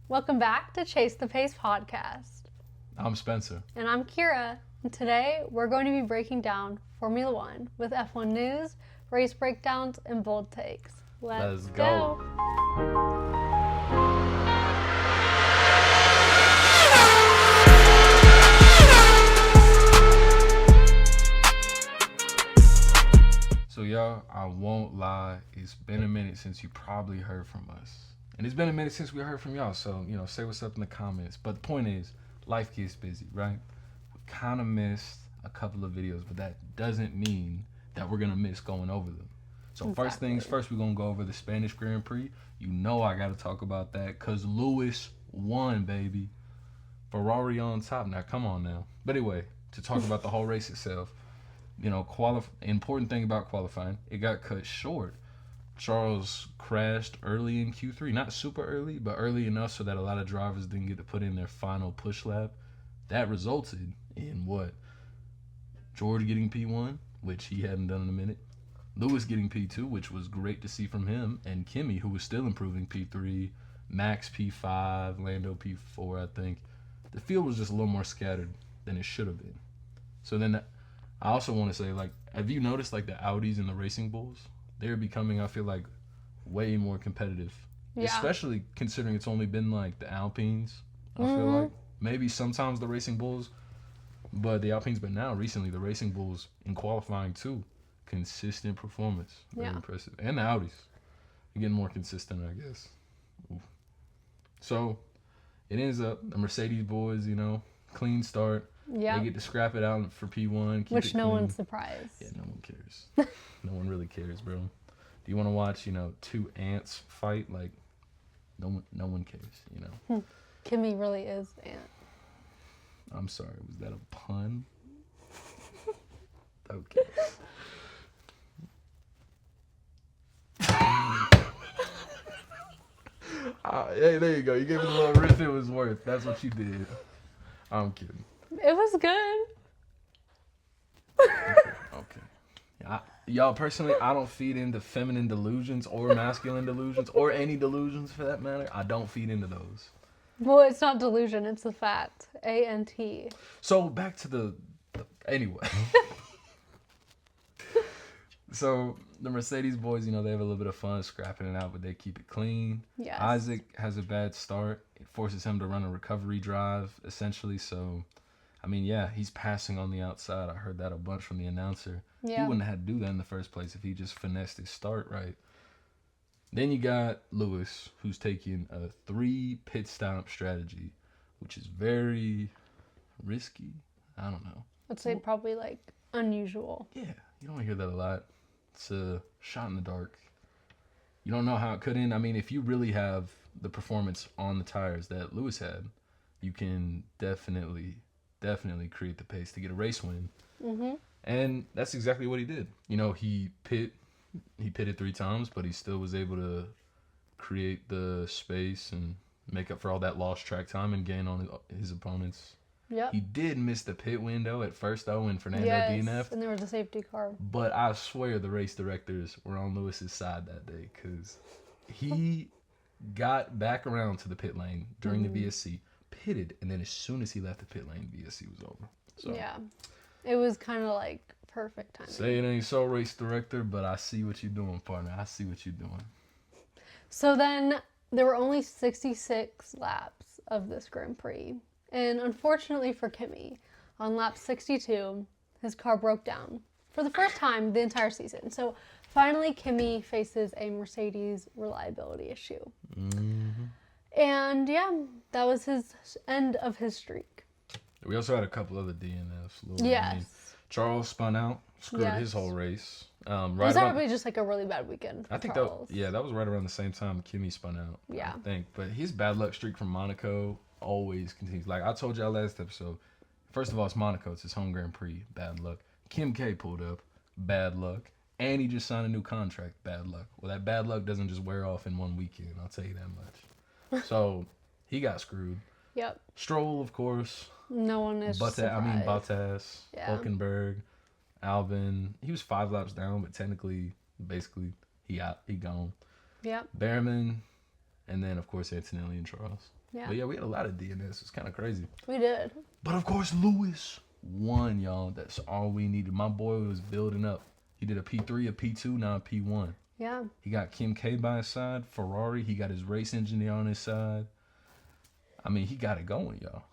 Welcome back to Chase the Pace podcast. I'm Spencer. And I'm Keira. And today we're going to be breaking down Formula One with F1 news, race breakdowns, and bold takes. Let's go. So y'all, I won't lie, it's been a minute since you probably heard from us. And it's been a minute since we heard from y'all, so, say what's up in the comments. But the point is, life gets busy, right? We kind of missed a couple of videos, but that doesn't mean that we're going to miss going over them. So First things first, we're going to go over the Spanish Grand Prix. You know I got to talk about that because Lewis won, baby. Ferrari on top. Now, come on now. But anyway, to talk about the whole race itself, important thing about qualifying, it got cut short. Charles crashed early in Q3, not super early, but early enough so that a lot of drivers didn't get to put in their final push lap. That resulted in what? George getting P1, which he hadn't done in a minute. Lewis getting P2, which was great to see from him, and Kimi, who was still improving, P3, Max P5, Lando P4, I think. The field was just a little more scattered than it should have been. So then I also want to say, have you noticed, the Audis and the Racing Bulls? They're becoming, I feel like, way more competitive. Yeah. Especially considering it's only been, the Alpines, I feel like. Maybe sometimes the Racing Bulls, but the Alpines, but now, recently, the Racing Bulls in qualifying, too. Consistent performance. Very impressive. And the Audis. They're getting more consistent, I guess. Oof. So, it ends up, the Mercedes boys, clean start. Yeah. They get to scrap it out for P1. Which no one's surprised. Yeah, no one cares. No one really cares, bro. Do you want to watch, two ants fight? No one cares, Kimi really is ant. I'm sorry, was that a pun? Okay. Hey, there you go. You gave it a little riff it was worth. That's what you did. I'm kidding. It was good. Okay. Y'all, personally, I don't feed into feminine delusions or masculine delusions or any delusions for that matter. I don't feed into those. Well, it's not delusion. It's the fact. A-N-T. So back to anyway. So the Mercedes boys, they have a little bit of fun scrapping it out, but they keep it clean. Yes. Isaac has a bad start. It forces him to run a recovery drive, essentially. So, he's passing on the outside. I heard that a bunch from the announcer. Yeah. He wouldn't have had to do that in the first place if he just finessed his start right. Then you got Lewis, who's taking a 3 pit stop strategy, which is very risky. I don't know. I'd say probably unusual. Yeah, you don't hear that a lot. It's a shot in the dark. You don't know how it could end. If you really have the performance on the tires that Lewis had, you can definitely create the pace to get a race win. Mm-hmm. And that's exactly what he did. He pitted 3 times, but he still was able to create the space and make up for all that lost track time and gain on his opponents. Yep. He did miss the pit window at first, though, when Fernando DNF'd. And there was a safety car. But I swear the race directors were on Lewis's side that day because he got back around to the pit lane during the VSC, pitted, and then as soon as he left the pit lane, VSC was over. So yeah. It was kind of perfect timing. Say it ain't so, race director, but I see what you're doing, partner. I see what you're doing. So then there were only 66 laps of this Grand Prix. And unfortunately for Kimi, on lap 62, his car broke down for the first time the entire season. So finally, Kimi faces a Mercedes reliability issue. Mm-hmm. And that was his end of his streak. We also had a couple other DNFs. Yes. Charles spun out, screwed his whole race. It was probably just a really bad weekend for I think Charles. that was right around the same time Kimi spun out. Yeah. I think. But his bad luck streak from Monaco always continues. Like I told y'all last episode, first of all, it's Monaco. It's his home Grand Prix. Bad luck. Kim K pulled up. Bad luck. And he just signed a new contract. Bad luck. Well, that bad luck doesn't just wear off in one weekend. I'll tell you that much. So he got screwed. Yep. Stroll, of course. No one is surprised. Bottas, Hulkenberg, Albon. He was 5 laps down, but technically, basically, he gone. Yep. Behrman, and then, of course, Antonelli and Charles. Yeah. But yeah, we had a lot of DNS. It's kind of crazy. We did. But of course, Lewis won, y'all. That's all we needed. My boy was building up. He did a P3, a P2, now a P1. Yeah. He got Kim K by his side. Ferrari, he got his race engineer on his side. I mean, he got it going, y'all.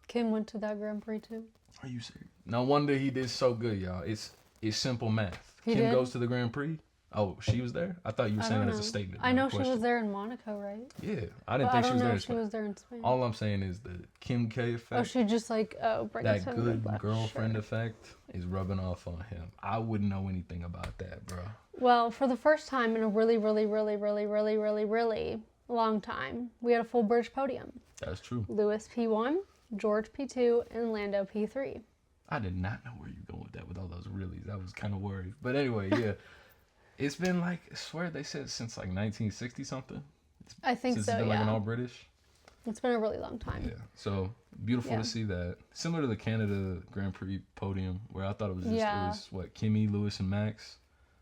Kim went to that Grand Prix too. Are you serious? No wonder he did so good, y'all. It's simple math. He Kim did? goes to the Grand Prix. Oh, she was there? I thought you were I saying don't that as a know. statement. I not a know she question. was there in Monaco, right? Yeah, I didn't But think I she don't was know there. if she was there in Spain. All I'm saying is the Kim K effect. Oh, she just like bring us That home good with girlfriend sure. effect is rubbing off on him. I wouldn't know anything about that, bro. Well, for the first time in a really long time, we had a full British podium. That's true. Lewis P1, George P2, and Lando P3. I did not know where you were going with that with all those reallys. I was kind of worried. But anyway, yeah. It's been like, I swear they said since like 1960 something. I think Since so, it's been like an yeah. all British. It's been a really long time. Yeah. So beautiful Yeah. to see that. Similar to the Canada Grand Prix podium where I thought it was just, Yeah. it was what, Kimmy, Lewis, and Max?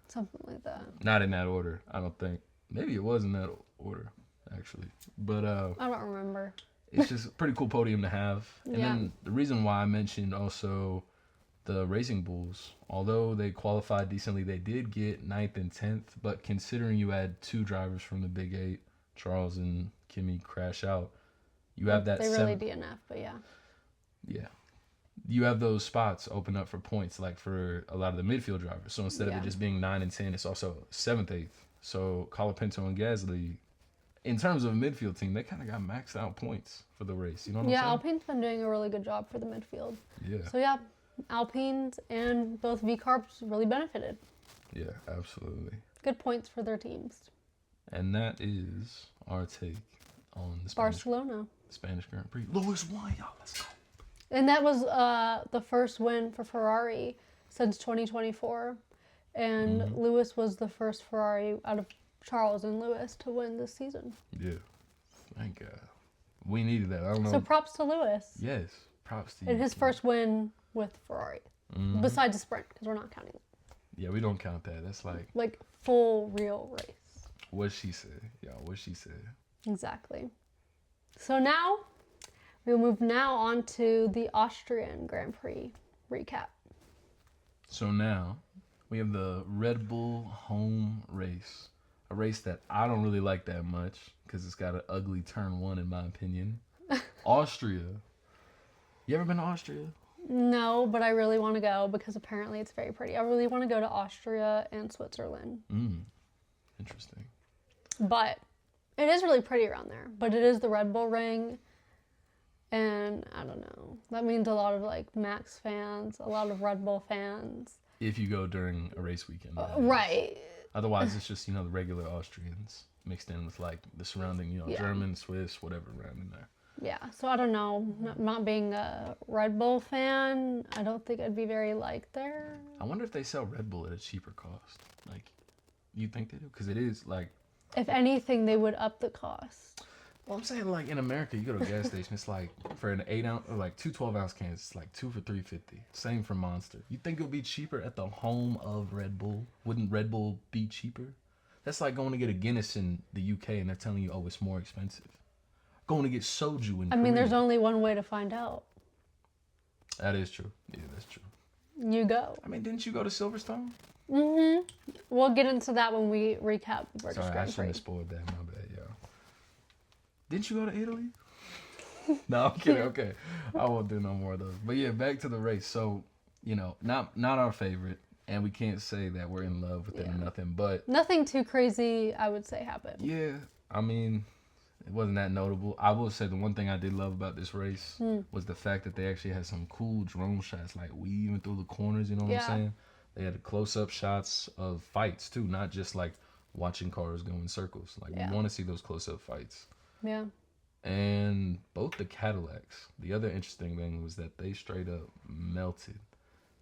Something like that. Not in that order, I don't think. Maybe it was in that order, actually. But I don't remember. it's just a pretty cool podium to have. And Yeah. then the reason why I mentioned also the Racing Bulls, although they qualified decently, they did get 9th and 10th. But considering you had two drivers from the Big Eight, Charles and Kimmy, crash out, you have that They really DNF, but yeah. Yeah. You have those spots open up for points, like for a lot of the midfield drivers. So instead of Yeah. it just being 9 and 10, it's also 7th, 8th. So Colapinto and Gasly, in terms of a midfield team, they kind of got maxed out points for the race. You know what Yeah, I'm saying? Alpine's been doing a really good job for the midfield. Yeah. So yeah, Alpines and both V-Carps really benefited. Yeah, absolutely. Good points for their teams. And that is our take on the Barcelona. Spanish Grand Prix. Lewis won, y'all. Let's go. And that was the first win for Ferrari since 2024. And Mm-hmm. Lewis was the first Ferrari out of Charles and Lewis to win this season. Yeah. Thank God. We needed that. I don't know. So props to Lewis. Yes. Props to you. And his first win with Ferrari. Mhm. Besides the sprint, because we're not counting it. Yeah, we don't count that. That's like Full real race. what she said. Y'all, what she said. Exactly. So now, we'll move now on to the Austrian Grand Prix recap. So now we have the Red Bull home race. A race that I don't really like that much because it's got an ugly turn one in my opinion. Austria. You ever been to Austria? No, but I really want to go because apparently it's very pretty. I really want to go to Austria and Switzerland. Interesting. But it is really pretty around there. But it is the Red Bull Ring. And I don't know. That means a lot of like Max fans, a lot of Red Bull fans. If you go during a race weekend. that is. Right. Otherwise, it's just, the regular Austrians mixed in with like the surrounding, Yeah. German, Swiss, whatever around in there. Yeah. So I don't know. Not being a Red Bull fan, I don't think I'd be very liked there. I wonder if they sell Red Bull at a cheaper cost. Like, you think they do? Because it is like, If anything, they would up the cost. well, I'm saying like in America, you go to a gas station, it's like for an 8-ounce or like 2 12-ounce cans, it's like 2 for $3.50. Same for Monster. You think it would be cheaper at the home of Red Bull? Wouldn't Red Bull be cheaper? That's like going to get a Guinness in the UK and they're telling you, oh, it's more expensive. Going to get soju in I mean, Korea. there's only one way to find out. That is true. Yeah, that's true. You go. I mean, didn't you go to Silverstone? Mm-hmm. We'll get into that when we recap the British Sorry, I Grand shouldn't Prix. have spoiled that. My bad, y'all. Didn't you go to Italy? No, I'm kidding. Okay, I won't do no more of those. But yeah, back to the race. So, not our favorite, and we can't say that we're in love with it or nothing. But Nothing too crazy, I would say, happened. yeah, I mean, it wasn't that notable. I will say the one thing I did love about this race was the fact that they actually had some cool drone shots, like weaving through the corners. You know what I'm saying? They had close-up shots of fights too, not just like watching cars go in circles. Like we want to see those close-up fights. Yeah. And both the Cadillacs, the other interesting thing was that they straight up melted.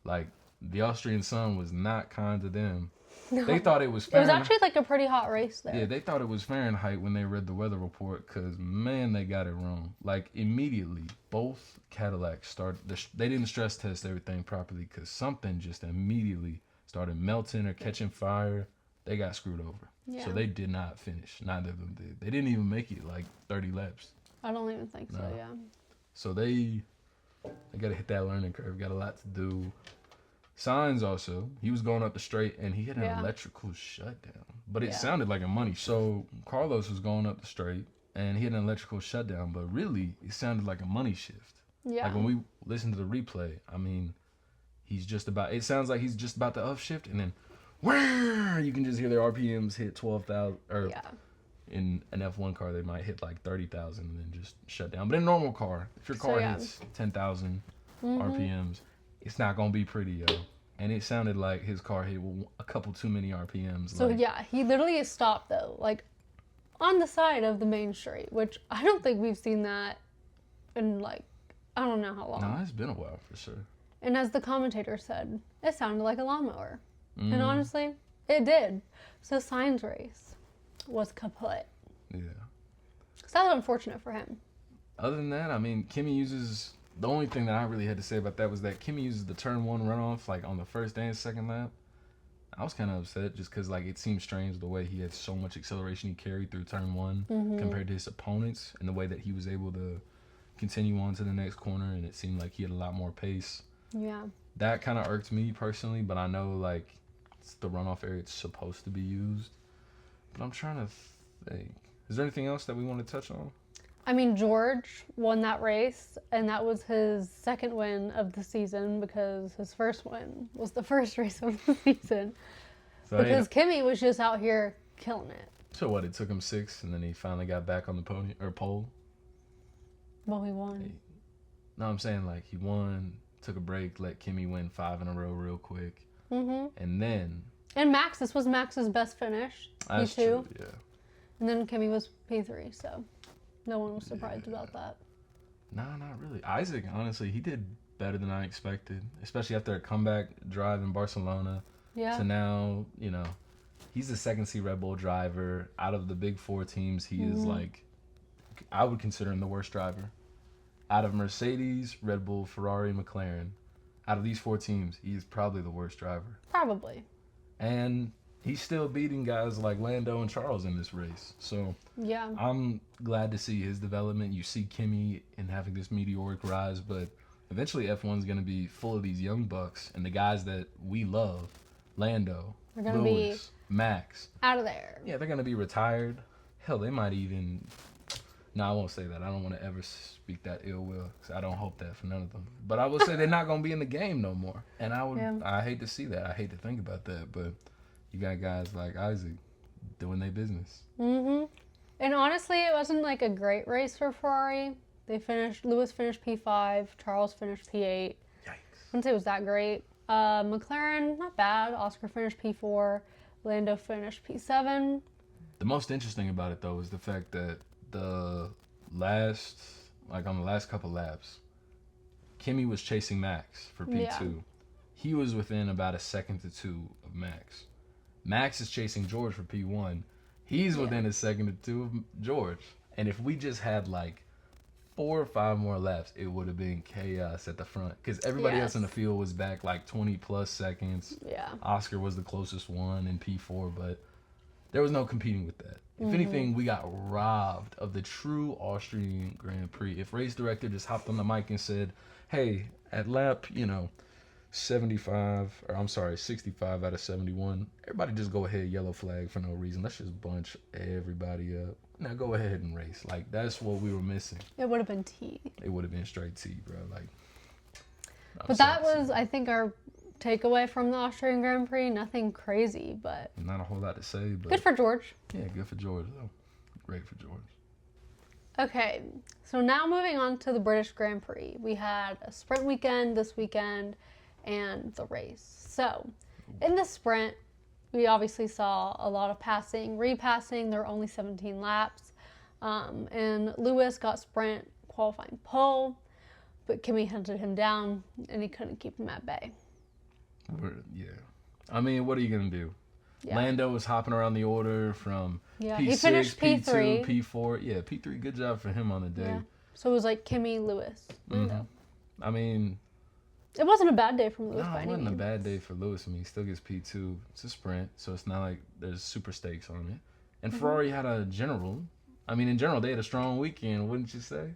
Like, the Austrian sun was not kind to them. No. They thought it was It was Fahrenheit. actually like a pretty hot race there. Yeah, they thought it was Fahrenheit when they read the weather report because, man, they got it wrong. Like, immediately, both Cadillacs started, they didn't stress test everything properly because something just immediately started melting or catching fire. They got screwed over. Yeah. So they did not finish. Neither of them did. They didn't even make it like 30 laps. I don't even think so, No. yeah. So they got to hit that learning curve. Got a lot to do. Sainz also, he was going up the straight and he had an electrical shutdown. But it sounded like a money. So Carlos was going up the straight and he had an electrical shutdown. But really, it sounded like a money shift. Yeah. Like when we listened to the replay, I mean, it sounds like he's just about to upshift and then, wham, you can just hear their RPMs hit 12,000. Or in an F1 car, they might hit like 30,000 and then just shut down. But in a normal car, if your car hits 10,000 RPMs, it's not going to be pretty, yo. And it sounded like his car hit a couple too many RPMs. So, he literally stopped, though, like, on the side of the main street, which I don't think we've seen that in, like, I don't know how long. No, it's been a while, for sure. And as the commentator said, it sounded like a lawnmower. And honestly, it did. So Sainz's race was kaput. Yeah. So that was unfortunate for him. Other than that, I mean, the only thing that I really had to say about that was that Kimi uses the turn one runoff, like, on the first and second lap. I was kind of upset just because, like, it seemed strange the way he had so much acceleration he carried through turn one compared to his opponents and the way that he was able to continue on to the next corner, and it seemed like he had a lot more pace. Yeah. That kind of irked me personally, but I know, like, it's the runoff area it's supposed to be used. But I'm trying to think. Is there anything else that we want to touch on? I mean, George won that race, and that was his second win of the season because his first win was the first race of the season. So because Kimi was just out here killing it. So what, it took him 6, and then he finally got back on the pole? Well, he won. No, I'm saying, like, he won, took a break, let Kimi win 5 in a row real quick. And then... And Max, this was Max's best finish. That's P2. true, yeah. And then Kimi was P3, so no one was surprised about that. Nah, not really. Isaac, honestly, he did better than I expected, especially after a comeback drive in Barcelona. Yeah. To now, you know, he's the second seat Red Bull driver. Out of the big 4 teams, he is, like, I would consider him the worst driver. Out of Mercedes, Red Bull, Ferrari, McLaren, out of these 4 teams, he is probably the worst driver. Probably. And he's still beating guys like Lando and Charles in this race. So yeah, I'm glad to see his development. You see Kimi and having this meteoric rise, but eventually F1's going to be full of these young bucks and the guys that we love, Lando, they're going to be Max. Out of there. Yeah, they're going to be retired. Hell, they might even... No, I won't say that. I don't want to ever speak that ill will because I don't hope that for none of them. But I will say they're not going to be in the game no more. And I hate to see that. I hate to think about that. But you got guys like Isaac doing their business. And honestly, it wasn't like a great race for Ferrari. Lewis finished P5, Charles finished P8. Yikes. I wouldn't say it was that great. McLaren, not bad. Oscar finished P4. Lando finished P7. The most interesting about it, though, is the fact that on the last couple laps, Kimi was chasing Max for P2. Yeah. He was within about a second to 2 of Max. Max is chasing George for P1. He's within a second to 2 of George. And if we just had like 4 or 5 more laps, it would have been chaos at the front. Because everybody else in the field was back like 20 plus seconds. Yeah. Oscar was the closest one in P4, but there was no competing with that. If anything, we got robbed of the true Austrian Grand Prix. If race director just hopped on the mic and said, hey, at lap, 65 out of 71, everybody just go ahead, yellow flag for no reason. Let's just bunch everybody up. Now go ahead and race. Like, that's what we were missing. It would have been T. It would have been straight T, bro. Like, but that was, I think, our takeaway from the Austrian Grand Prix. Nothing crazy, but not a whole lot to say. But good for George. Yeah, good for George, though. Great for George. Okay, so now moving on to the British Grand Prix. We had a sprint weekend this weekend and the race. So in the sprint, we obviously saw a lot of passing, repassing. There were only 17 laps. And Lewis got sprint qualifying pole, but Kimi hunted him down and he couldn't keep him at bay. Yeah. I mean, what are you going to do? Yeah. Lando was hopping around the order from P6, he finished P3. P2, P4. Yeah, P3, good job for him on the day. Yeah. So it was like Kimi, Lewis, Lando. I mean... It wasn't a bad day from Lewis by any means. No, it wasn't a bad day for Lewis. I mean, he still gets P2. It's a sprint, so it's not like there's super stakes on it. And Ferrari had a general. I mean, in general, they had a strong weekend, wouldn't you say?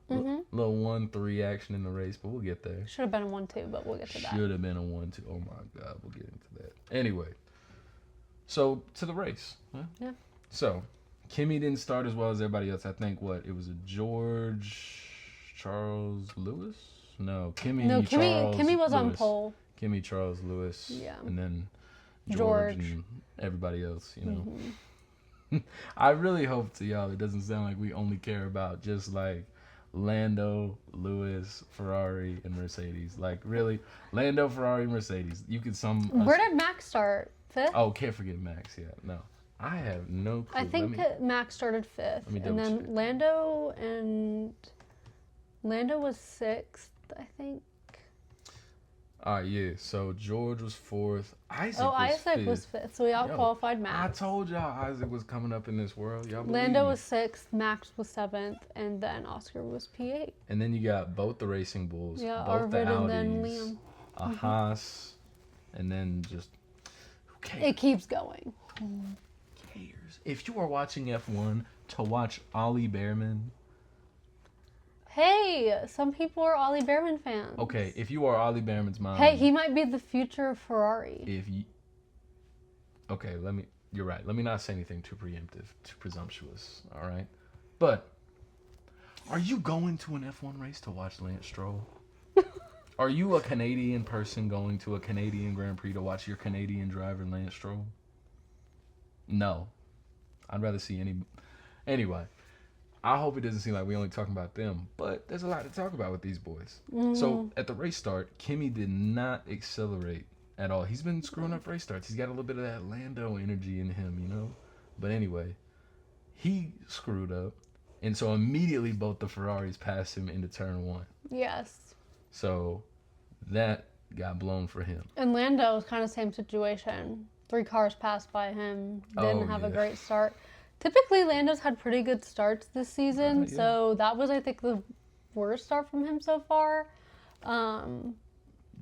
Little 1-3 action in the race, but we'll get there. Should have been a 1-2, but we'll get to that. Should have been a 1-2. Oh my God, we'll get into that. Anyway, so to the race. Huh? Yeah. So, Kimi didn't start as well as everybody else. I think it was a Charles Lewis? No, Kimi was Lewis. on pole. Kimi, Charles Lewis, Yeah. and then George. and everybody else, I really hope to y'all it doesn't sound like we only care about just like Lando, Lewis, Ferrari, and Mercedes. Like really, Lando, Ferrari, Mercedes. You could Where did Max start? 5th? Oh, can't forget Max. Yeah, no, I have no clue. I think Max started 5th, and then check. Lando was 6th, I think. All right, yeah. So George was 4th. Isaac was 5th. So we out-qualified Max. I told y'all Isaac was coming up in this world. Y'all believe Lando me. was 6th, Max was 7th, and then Oscar was P8. And then you got both the Racing Bulls, Yeah, both the Arvid Audis, and then Liam. a Haas, and then just who cares? It keeps going. Who cares? If you are watching F1 to watch Ollie Behrman. Hey, some people are Ollie Behrman fans. Okay, if you are Ollie Behrman's mom. Hey, he might be the future of Ferrari. Okay, you're right. Let me not say anything too preemptive, too presumptuous, all right? But are you going to an F1 race to watch Lance Stroll? Are you a Canadian person going to a Canadian Grand Prix to watch your Canadian driver Lance Stroll? No. I'd rather see Anyway, I hope it doesn't seem like we only talking about them, but there's a lot to talk about with these boys. So at the race start, Kimi did not accelerate at all. He's been screwing up race starts. He's got a little bit of that Lando energy in him, But anyway, he screwed up, and so immediately both the Ferraris passed him into turn 1. Yes. So that got blown for him. And Lando was kind of the same situation. 3 cars passed by him. Didn't have a great start. Typically, Lando's had pretty good starts this season, so that was, I think, the worst start from him so far. Yeah,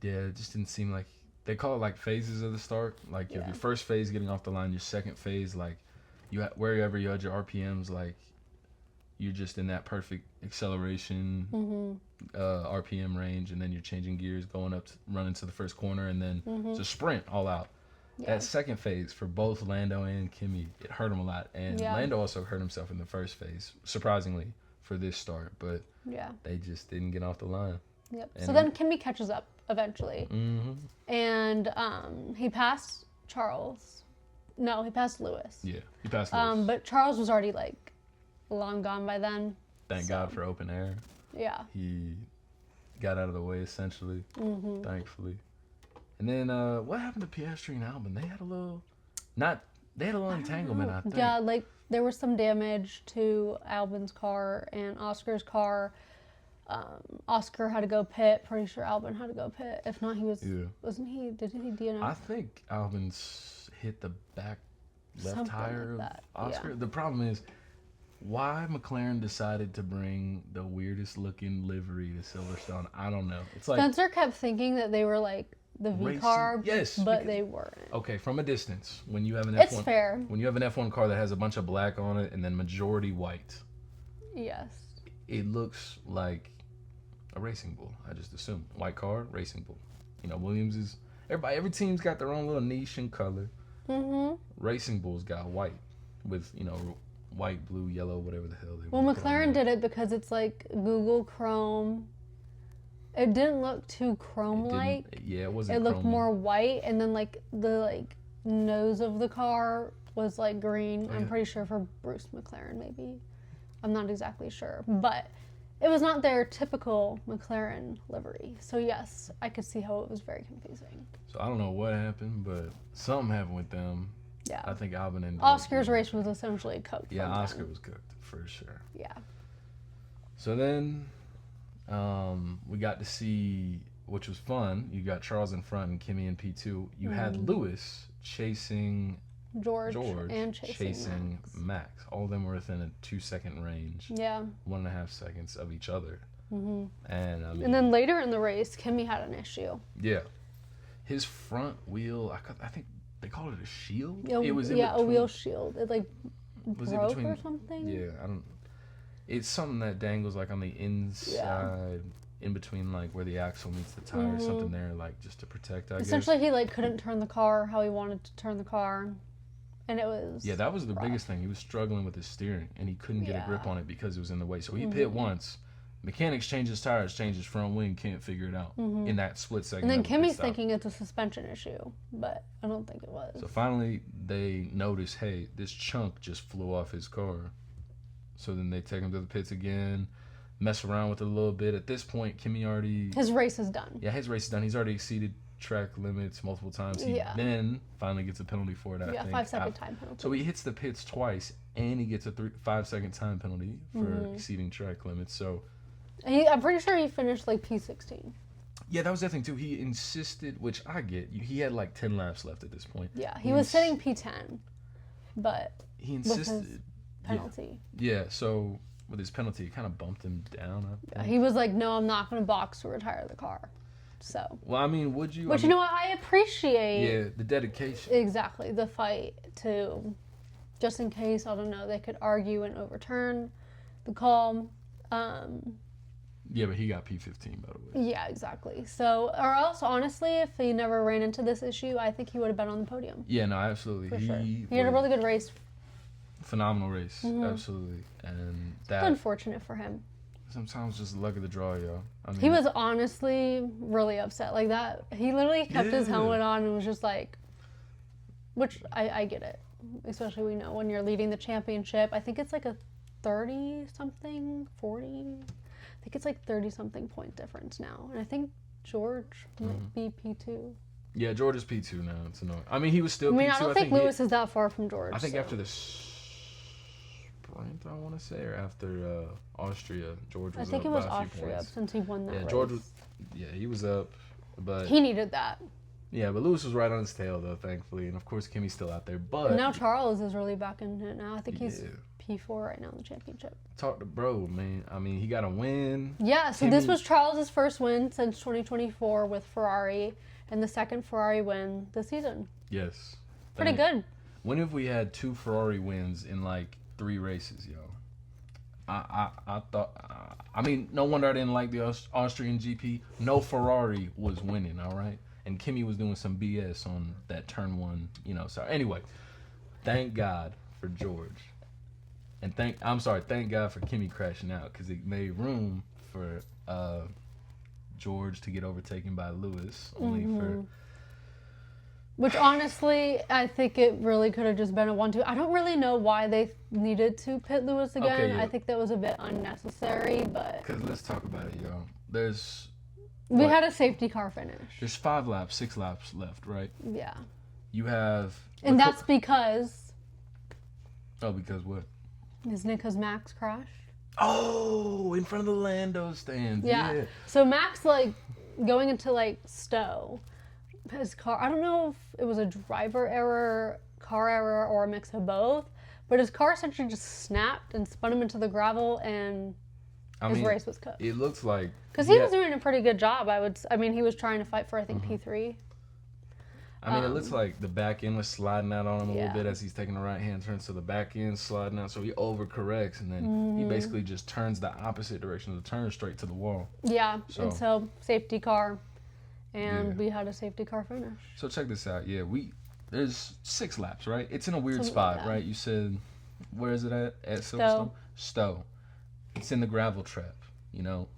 it just didn't seem like... They call it, like, phases of the start. Like, you have your first phase getting off the line, your second phase, like, wherever you had your RPMs, like, you're just in that perfect acceleration, RPM range, and then you're changing gears, going up, running to the first corner, and then it's a sprint all out. Yeah. That second phase for both Lando and Kimi, it hurt him a lot. And Lando also hurt himself in the first phase, surprisingly, for this start. But they just didn't get off the line. Yep. So then Kimi catches up eventually. And he passed Charles. No, he passed Lewis. Yeah, he passed Lewis. But Charles was already, like, long gone by then. Thank God for open air. Yeah. He got out of the way, essentially, thankfully. And then what happened to Piastri and Albon? They had a little entanglement, I think. Yeah, like there was some damage to Albon's car and Oscar's car. Oscar had to go pit. Pretty sure Albon had to go pit. If not, wasn't he? Did he DNF? I think Albon's hit the back left Something tire like of that. Oscar. Yeah. The problem is why McLaren decided to bring the weirdest looking livery to Silverstone. I don't know. It's like Spencer kept thinking that they were like the V racing, car, yes, but they weren't. Okay, from a distance, when you have an It's F1, fair. When you have an F1 car that has a bunch of black on it and then majority white, Yes. it looks like a racing bull. I just assume white car, racing bull. Williams is every team's got their own little niche and color. Racing Bulls got white with white, blue, yellow, whatever the hell they. Well, McLaren did it because it's like Google Chrome. It didn't look too chrome-like. Yeah, it wasn't. It looked more white, and then like the nose of the car was like green. I'm pretty sure for Bruce McLaren, maybe. I'm not exactly sure, but it was not their typical McLaren livery. So yes, I could see how it was very confusing. So I don't know what happened, but something happened with them. Yeah. I think Albon ended Oscar's race was essentially cooked. Yeah, Oscar was cooked for sure. Yeah. So then we got to see, which was fun. You got Charles in front and Kimi in P2. You had Lewis chasing George and chasing Max. All of them were within a 2-second range. Yeah. 1.5 seconds of each other. And and then later in the race, Kimi had an issue. Yeah. His front wheel, I think they called it a shield. It was a wheel shield. It Was broke it between or something? Yeah, I don't. It's something that dangles like on the inside, in between like where the axle meets the tire, something there, like just to protect. I Essentially, guess. he like couldn't turn the car how he wanted to turn the car, and it was Yeah, that was the rough. biggest thing. He was struggling with his steering, and he couldn't get a grip on it because it was in the way. So he pit once. Mechanics change his tires, change his front wing, can't figure it out in that split second. And then of a pit Kimmy's stop. thinking it's a suspension issue, but I don't think it was. So finally, they notice, hey, this chunk just flew off his car. So then they take him to the pits again, mess around with it a little bit. At this point, Kimmy already... His race is done. Yeah, his race is done. He's already exceeded track limits multiple times. He then finally gets a penalty for it, I think. 5-second time penalty. So he hits the pits twice, and he gets a 5-second time penalty for exceeding track limits. So... I'm pretty sure he finished like P16. Yeah, that was the thing, too. He insisted, which I get. He had like 10 laps left at this point. Yeah, he was sitting P10, but he with insisted. his penalty. Yeah, so with his penalty, it kind of bumped him down. He was like, no, I'm not going to box to retire the car. So. Well, I mean, would you? But you know what? I appreciate. Yeah, the dedication. Exactly, the fight to, just in case, I don't know, they could argue and overturn the call. Yeah, but he got P15, by the way. Yeah, exactly. So, or else, honestly, if he never ran into this issue, I think he would have been on the podium. Yeah, no, absolutely. For sure. He had a really good race. Phenomenal race, absolutely. And that... It's unfortunate for him. Sometimes just the luck of the draw, yo. I mean, He was honestly really upset. Like that, he literally kept his helmet on and was just like, which I get it. Especially, we know when you're leading the championship. I think it's like a 30-something, 40... I think it's like 30-something point difference now. And I think George might be P2. Yeah, George is P2 now. It's annoying. I mean, he was still P2. I don't think Lewis is that far from George. I think after the sprint, I want to say, or after Austria, George was up. I think it was by a few Austria points. since he won that race. George was, he was up, but... He needed that. Yeah, but Lewis was right on his tail, though, thankfully. And, of course, Kimmy's still out there, but... And now Charles is really back in it now. I think he's P4 right now in the championship. Talk to bro, man. I mean, he got a win. Yeah, so this was Charles' first win since 2024 with Ferrari, and the second Ferrari win this season. Yes. Pretty good. When have we had 2 Ferrari wins in, like, 3 races, yo? I thought... I mean, no wonder I didn't like the Austrian GP. No Ferrari was winning, all right? And Kimmy was doing some BS on that turn 1, So anyway, thank God for George. And thank God for Kimmy crashing out, because it made room for George to get overtaken by Lewis. Which honestly, I think it really could have just been a 1-2. I don't really know why they needed to pit Lewis again. Okay, yeah. I think that was a bit unnecessary, but... Because let's talk about it, yo. We had a safety car finish. There's 6 laps left, right? Yeah. You have... And that's because... Oh, because what? Isn't it because Max crashed? Oh, in front of the Lando stands. Yeah. So Max, like, going into, like, Stowe, his car... I don't know if it was a driver error, car error, or a mix of both, but his car essentially just snapped and spun him into the gravel, and his race was cooked. It looks like... Because he was doing a pretty good job, he was trying to fight for, I think, P3. I mean, it looks like the back end was sliding out on him a little bit as he's taking the right-hand turn, so the back end sliding out, so he overcorrects, and then he basically just turns the opposite direction of the turn straight to the wall. Yeah, and so safety car, and we had a safety car finish. So check this out. Yeah, there's 6 laps, right? It's in a weird spot, right? You said, where is it at? At Silverstone? Stowe. It's in the gravel trap.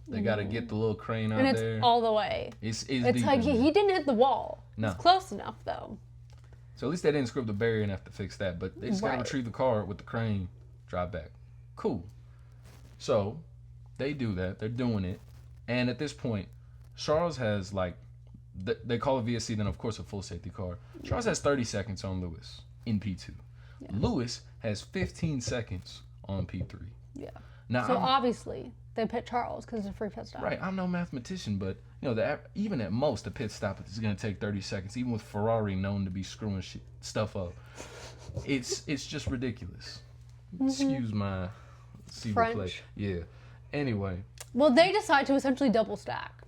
They got to get the little crane out there. And it's all the way. It's like he didn't hit the wall. No. It's close enough, though. So at least they didn't screw up the barrier and have to fix that. But they just got to retrieve the car with the crane, drive back. Cool. So they do that. They're doing it. And at this point, Charles has, like, they call it VSC, then, of course, a full safety car. Charles has 30 seconds on Lewis in P2. Yeah. Lewis has 15 seconds on P3. Yeah. Now, so obviously... They pit Charles because it's a free pit stop. Right. I'm no mathematician, but even at most, a pit stop is going to take 30 seconds. Even with Ferrari known to be screwing stuff up, it's just ridiculous. Excuse my play. Yeah. Anyway. Well, they decide to essentially double stack.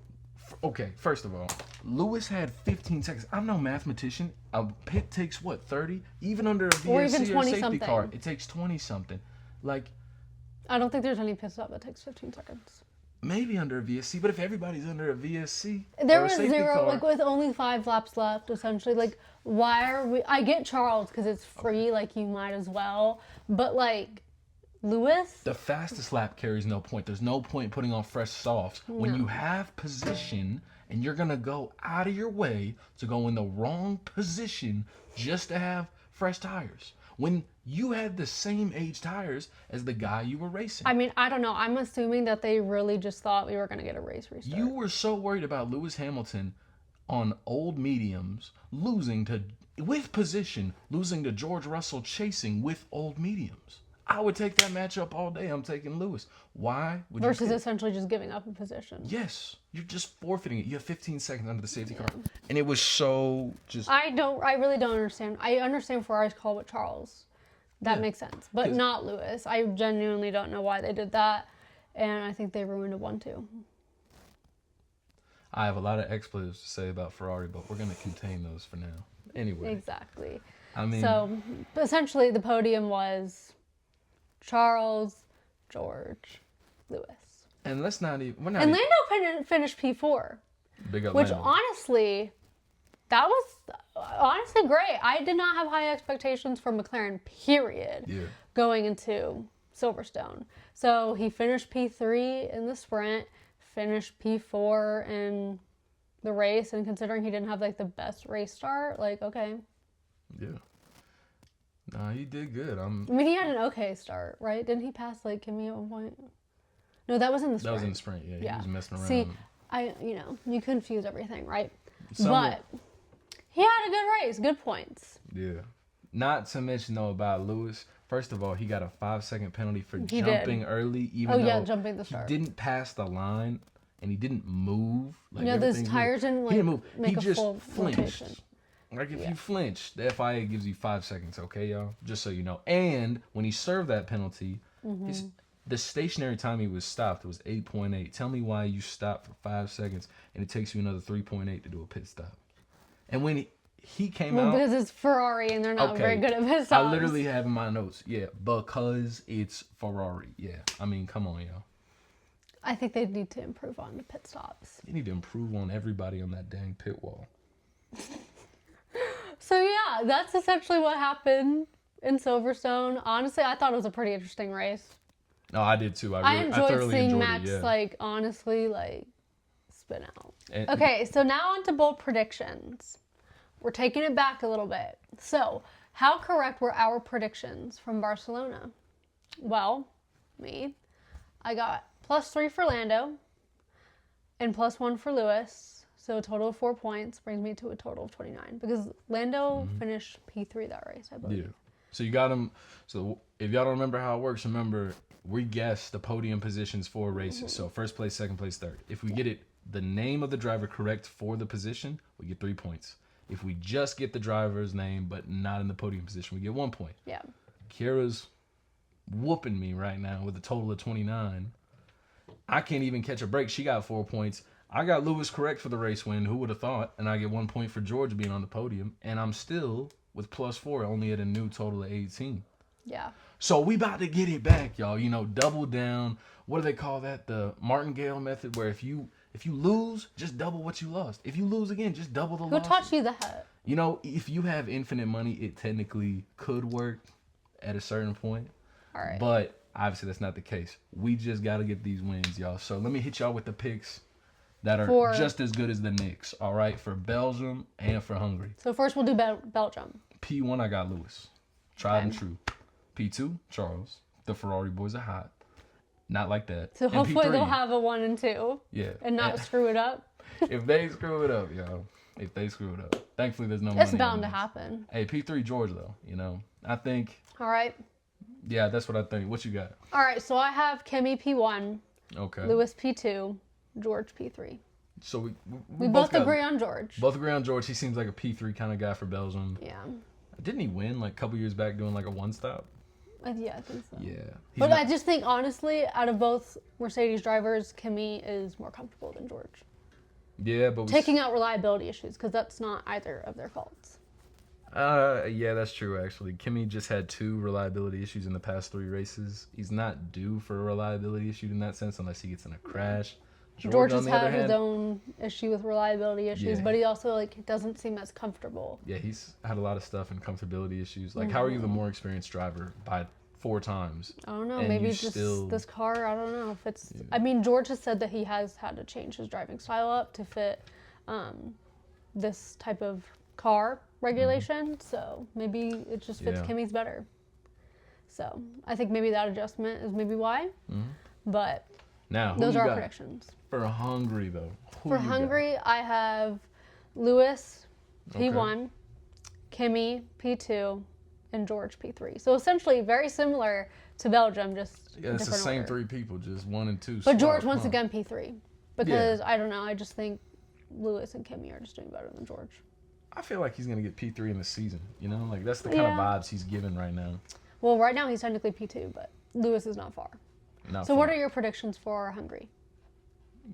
Okay. First of all, Lewis had 15 seconds. I'm no mathematician. A pit takes what, 30? Even under a VSC Or even or 20 safety something. car, it takes 20 something. Like, I don't think there's any pit stop that takes 15 seconds. maybe under a VSC, but if everybody's under a VSC There or a was safety zero, car, like with only 5 laps left, essentially. Like, why are we? I get Charles because it's free, like you might as well. But like, Lewis, the fastest lap carries no point. There's no point putting on fresh softs when you have position and you're gonna go out of your way to go in the wrong position just to have fresh tires. When you had the same age tires as the guy you were racing. I mean, I don't know. I'm assuming that they really just thought we were gonna get a race restart. You were so worried about Lewis Hamilton on old mediums losing to George Russell chasing with old mediums. I would take that matchup all day. I'm taking Lewis. Why would you Versus essentially just giving up a position. Yes, you're just forfeiting it. You have 15 seconds under the safety car, and it was so just. I really don't understand. I understand Ferrari's call with Charles. That makes sense, but not Lewis. I genuinely don't know why they did that, and I think they ruined a 1-2. I have a lot of expletives to say about Ferrari, but we're going to contain those for now. Anyway. Exactly. I mean, so essentially, the podium was Charles, George, Lewis. And let's not even. We're not And even, Lando finished P4, big up which Lando. honestly, that was honestly great. I did not have high expectations for McLaren, period, going into Silverstone. So he finished P3 in the sprint, finished P4 in the race, and considering he didn't have like the best race start, like, okay. Yeah. Nah, he did good. I mean, he had an okay start, right? Didn't he pass like Kimi at one point? No, that was in the sprint. That was in the sprint, yeah. He was messing around. See, you confuse everything, right? But he had a good race, good points. Yeah. Not to mention, though, about Lewis. First of all, he got a 5-second penalty for jumping early, even though jumping the start. He didn't pass the line and he didn't move. Like, those tires didn't he didn't move. make he a just full flinched. rotation. Like, if you flinch, the FIA gives you 5 seconds, okay, y'all? Just so you know. And when he served that penalty, the stationary time he was stopped was 8.8. Tell me why you stop for 5 seconds and it takes you another 3.8 to do a pit stop. And when he came out... because it's Ferrari and they're not very good at pit stops. I literally have in my notes, because it's Ferrari. Yeah, I mean, come on, y'all. I think they need to improve on the pit stops. You need to improve on everybody on that dang pit wall. So yeah, that's essentially what happened in Silverstone. Honestly, I thought it was a pretty interesting race. No, I did too. I thoroughly seeing enjoyed Max it, honestly spin out. And, Okay, so now on to bold predictions. We're taking it back a little bit. So, how correct were our predictions from Barcelona? Well, I got +3 for Lando and +1 for Lewis. So a total of 4 points brings me to a total of 29 because Lando finished P3 that race, I believe. Yeah. So you got him. So if y'all don't remember how it works, remember we guess the podium positions for races. So first place, second place, third. If we get the name of the driver correct for the position, we get 3 points. If we just get the driver's name but not in the podium position, we get 1 point. Yeah. Keira's whooping me right now with a total of 29. I can't even catch a break. She got 4 points. I got Lewis correct for the race win. Who would have thought? And I get 1 point for George being on the podium. And I'm still with +4, only at a new total of 18. Yeah. So we about to get it back, y'all. Double down. What do they call that? The Martingale method, where if you lose, just double what you lost. If you lose again, just double the loss. Who taught you that? If you have infinite money, it technically could work at a certain point. All right. But obviously that's not the case. We just got to get these wins, y'all. So let me hit y'all with the picks that are just as good as the Knicks, all right, for Belgium and for Hungary. So first we'll do Belgium. P1, I got Lewis. Tried and true. P2, Charles. The Ferrari boys are hot. Not like that. So And hopefully P3, they'll have a 1 and 2. Yeah. And not screw it up. If they screw it up, y'all. If they screw it up. Thankfully, there's no money. It's bound to this. happen. Hey, P3 George, though. I think. All right. Yeah, that's what I think. What you got? All right. So I have Kimi P1. Okay. Lewis P2. George P3. So we both agree on George. Both agree on George. He seems like a P3 kind of guy for Belgium. Yeah. Didn't he win like a couple years back doing like a one-stop? Yeah, I think so. Yeah. But I just think, honestly, out of both Mercedes drivers, Kimi is more comfortable than George. Yeah, but taking out reliability issues, because that's not either of their faults. Yeah, that's true, actually. Kimi just had 2 reliability issues in the past 3 races. He's not due for a reliability issue in that sense unless he gets in a crash. George has had his own issue with reliability issues, but he also, like, doesn't seem as comfortable. Yeah, he's had a lot of stuff and comfortability issues. Like, how are you the more experienced driver by 4 times? I don't know. Maybe it's just this car. I don't know if it's... Yeah. I mean, George has said that he has had to change his driving style up to fit this type of car regulation. So maybe it just fits Kimi's better. So I think maybe that adjustment is maybe why. But now, those are our predictions. For Hungary, though. For Hungary, I have Lewis, P1, Kimi, P2, and George, P3. So essentially very similar to Belgium, just it's the same order. 3 people, just 1 and 2. But George, once again, P3. Because, I don't know, I just think Lewis and Kimi are just doing better than George. I feel like he's going to get P3 in the season, you know? Like, that's the kind of vibes he's giving right now. Well, right now he's technically P2, but Lewis is not far. What are your predictions for Hungary?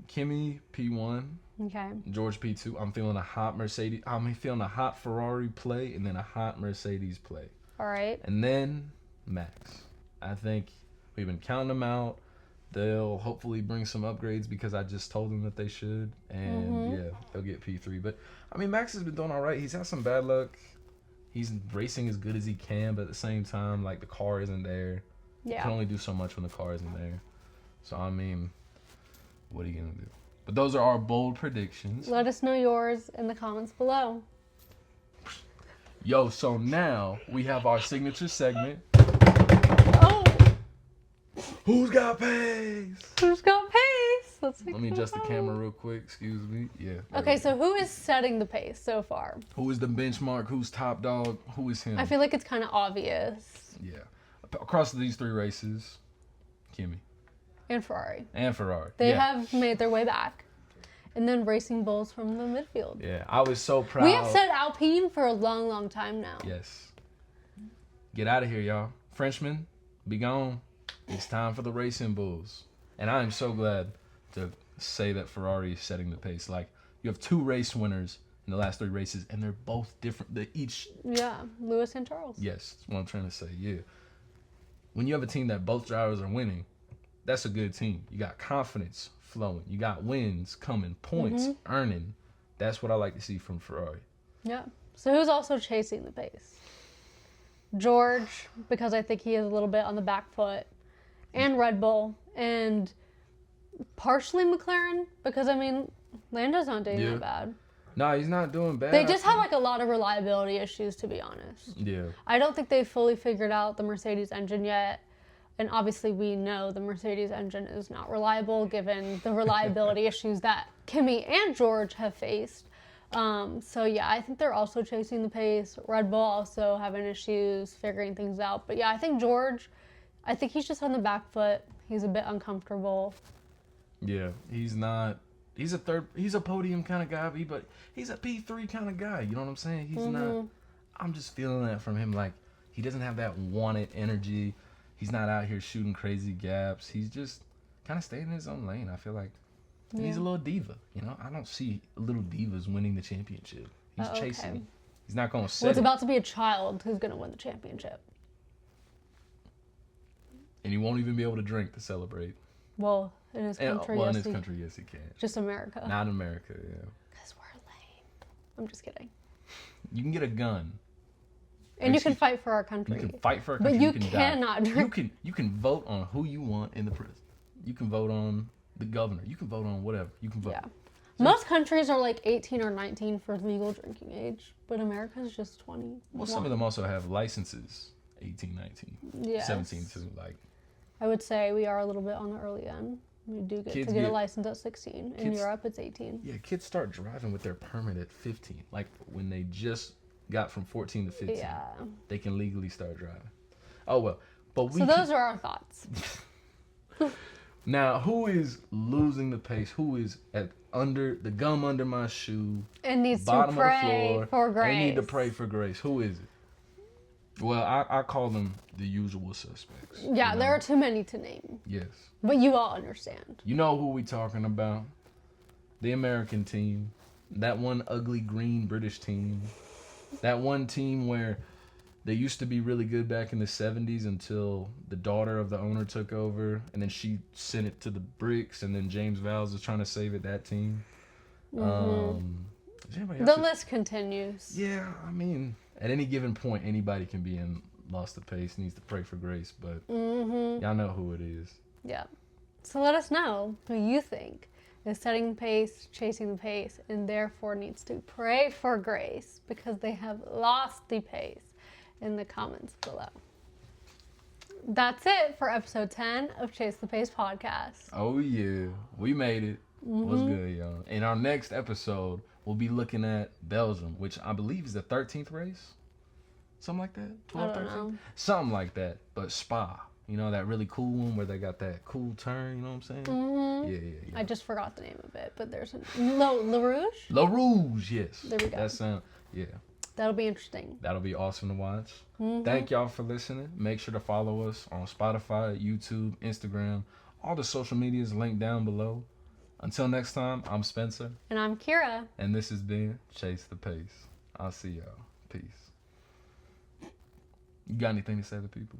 Kimi, P1. Okay. George, P2. I'm feeling a hot Mercedes. I'm feeling a hot Ferrari play and then a hot Mercedes play. All right. And then Max. I think we've been counting them out. They'll hopefully bring some upgrades because I just told them that they should. And, they'll get P3. But, I mean, Max has been doing all right. He's had some bad luck. He's racing as good as he can, but at the same time, like, the car isn't there. Yeah. You can only do so much when the car isn't there. So, I mean, what are you going to do? But those are our bold predictions. Let us know yours in the comments below. Yo, so now we have our signature segment. Oh! Who's got pace? Who's got pace? Let me adjust the camera real quick. Excuse me. Yeah. Okay, so who is setting the pace so far? Who is the benchmark? Who's top dog? Who is him? I feel like it's kind of obvious. Yeah. Across these 3 races, Kimi. And Ferrari. They have made their way back. And then Racing Bulls from the midfield. Yeah, I was so proud. We have said Alpine for a long, long time now. Yes. Get out of here, y'all. Frenchmen, be gone. It's time for the Racing Bulls. And I am so glad to say that Ferrari is setting the pace. Like, you have 2 race winners in the last 3 races, and they're both different. They're each... Yeah, Lewis and Charles. Yes, that's what I'm trying to say, yeah. When you have a team that both drivers are winning, that's a good team. You got confidence flowing. You got wins coming, points, earning. That's what I like to see from Ferrari. Yeah. So who's also chasing the pace? George, because I think he is a little bit on the back foot, and Red Bull, and partially McLaren, because, I mean, Lando's not doing that bad. No, he's not doing bad. They just have, like, a lot of reliability issues, to be honest. Yeah. I don't think they've fully figured out the Mercedes engine yet. And obviously we know the Mercedes engine is not reliable given the reliability issues that Kimi and George have faced. So yeah, I think they're also chasing the pace. Red Bull also having issues figuring things out. But yeah, I think George, I think he's just on the back foot. He's a bit uncomfortable. Yeah, he's not. He's a podium kind of guy, but he's a P3 kind of guy. You know what I'm saying? He's not. I'm just feeling that from him. Like, he doesn't have that wanted energy. He's not out here shooting crazy gaps. He's just kind of staying in his own lane, I feel like. And he's a little diva, you know? I don't see little divas winning the championship. He's chasing. He's not going to set Well, it's about to be a child who's going to win the championship. And he won't even be able to drink to celebrate. Well, in his country, in his country, yes, he can. Just America. Not America, yeah. Because we're lame. I'm just kidding. You can get a gun. And you can fight for our country. You can fight for our country. But you cannot drink. You can vote on who you want in the president. You can vote on the governor. You can vote on whatever. You can vote. Yeah. So most countries are like 18 or 19 for legal drinking age, but America's just 20. Well, some of them also have licenses, 18, 19, 17 too. Like, I would say we are a little bit on the early end. We do get to get a license at 16. In Europe, it's 18. Yeah, kids start driving with their permit at 15. Like, when they just got from 14 to 15, they can legally start driving. Oh, well. But so those are our thoughts. Now, who is losing the pace? Who is under the gum under my shoe? And needs to pray for grace. They need to pray for grace. Who is it? Well, I call them the usual suspects. Yeah, there are too many to name. Yes. But you all understand. You know who we talking about. the American team, that one ugly green British team, that one team where they used to be really good back in the 70s until the daughter of the owner took over, and then she sent it to the bricks, and then James Vowles was trying to save it, that team. The list continues. Yeah, I mean, at any given point, anybody can be in Lost the Pace, needs to pray for grace, but y'all know who it is. Yeah. So let us know who you think is setting the pace, chasing the pace, and therefore needs to pray for grace because they have lost the pace in the comments below. That's it for episode 10 of Chase the Pace podcast. Oh, yeah. We made it. What's good, y'all? In our next episode, we'll be looking at Belgium, which I believe is the 13th race. Something like that? 12, 13? Something like that. But Spa. You know, that really cool one where they got that cool turn, you know what I'm saying? Yeah. I just forgot the name of it, but there's La Rouge? La Rouge, yes. There we go. That sound, yeah. That'll be interesting. That'll be awesome to watch. Thank y'all for listening. Make sure to follow us on Spotify, YouTube, Instagram. All the social media is linked down below. Until next time, I'm Spencer. And I'm Keira. And this has been Chase the Pace. I'll see y'all. Peace. You got anything to say to people?